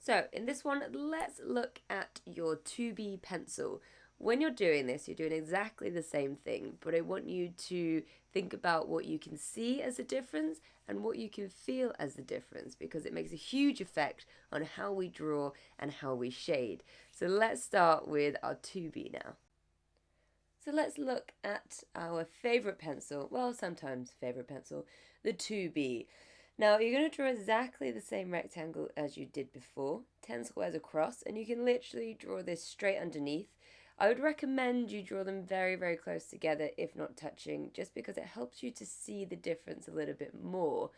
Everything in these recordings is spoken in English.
So in this one, let's look at your 2B pencil. When you're doing this, you're doing exactly the same thing, but I want you to think about what you can see as a difference and what you can feel as the difference, because it makes a huge effect on how we draw and how we shade. So let's start with our 2B now. So let's look at our favourite pencil, well, sometimes favourite pencil, the 2B. Now you're going to draw exactly the same rectangle as you did before, 10 squares across, and you can literally draw this straight underneath. I would recommend you draw them very, very close together, if not touching, just because it helps you to see the difference a little bit more.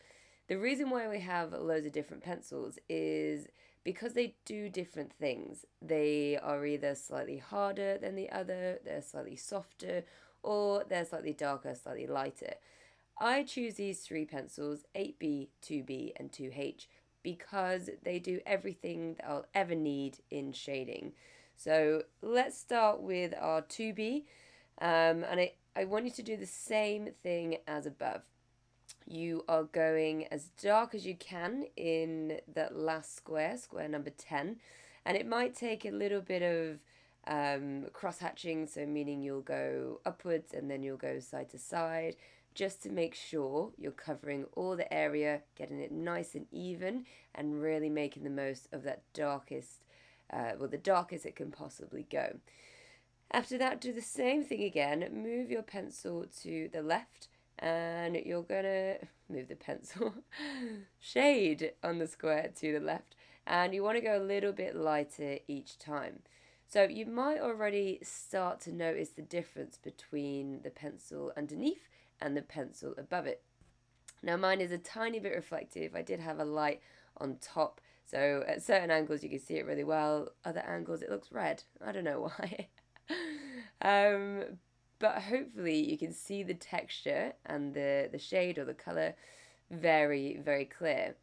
The reason why we have loads of different pencils is because they do different things. They are either slightly harder than the other, they're slightly softer, or they're slightly darker, slightly lighter. I choose these three pencils, 8B, 2B, and 2H, because they do everything that I'll ever need in shading. So let's start with our 2B, and I want you to do the same thing as above. You are going as dark as you can in that last square, square number 10, and it might take a little bit of cross hatching, so meaning you'll go upwards and then you'll go side to side, just to make sure you're covering all the area, getting it nice and even, and really making the most of that darkest, the darkest it can possibly go. After that, do the same thing again. Move your pencil to the left, and you're gonna move the pencil shade on the square to the left, and you want to go a little bit lighter each time. So you might already start to notice the difference between the pencil underneath and the pencil above it. Now mine is a tiny bit reflective. I did have a light on top, so at certain angles you can see it really well. Other angles it looks red. I don't know why. But hopefully you can see the texture and the shade or the colour very, very clear.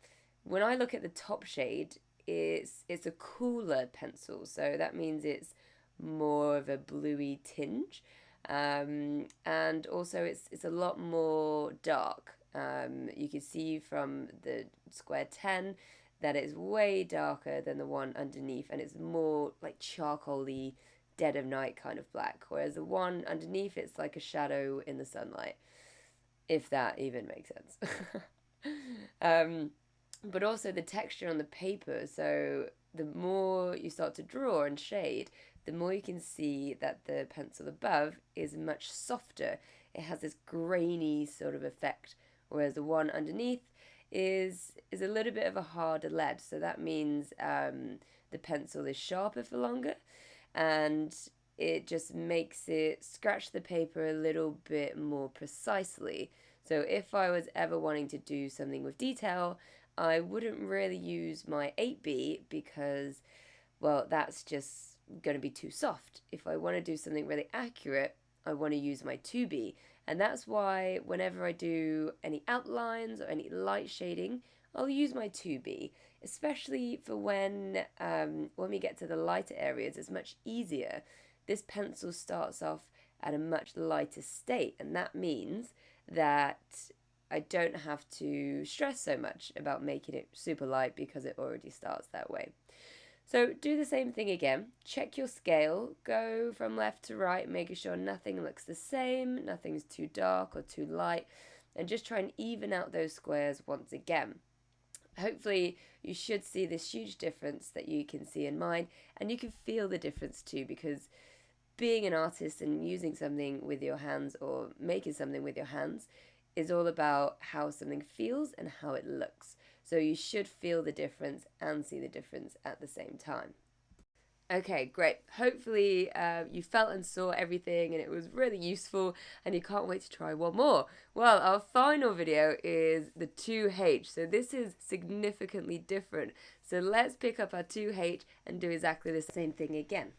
When I look at the top shade, it's a cooler pencil, so that means it's more of a bluey tinge, and also it's a lot more dark. You can see from the square 10 that it's way darker than the one underneath, and it's more like charcoaly, dead of night kind of black, whereas the one underneath it's like a shadow in the sunlight, if that even makes sense. But also the texture on the paper, so the more you start to draw and shade, the more you can see that the pencil above is much softer. It has this grainy sort of effect, whereas the one underneath is a little bit of a harder lead, so that means the pencil is sharper for longer, and it just makes it scratch the paper a little bit more precisely. So if I was ever wanting to do something with detail, I wouldn't really use my 8B because, well, that's just going to be too soft. If I want to do something really accurate, I want to use my 2B. And that's why whenever I do any outlines or any light shading, I'll use my 2B, especially for when we get to the lighter areas, it's much easier. This pencil starts off at a much lighter state, and that means that I don't have to stress so much about making it super light because it already starts that way. So do the same thing again. Check your scale, go from left to right, making sure nothing looks the same, nothing's too dark or too light, and just try and even out those squares once again. Hopefully you should see this huge difference that you can see in mine, and you can feel the difference too, because being an artist and using something with your hands or making something with your hands is all about how something feels and how it looks. So you should feel the difference and see the difference at the same time. Okay, great. Hopefully you felt and saw everything and it was really useful and you can't wait to try one more. Well, our final video is the 2H. So this is significantly different. So let's pick up our 2H and do exactly the same thing again.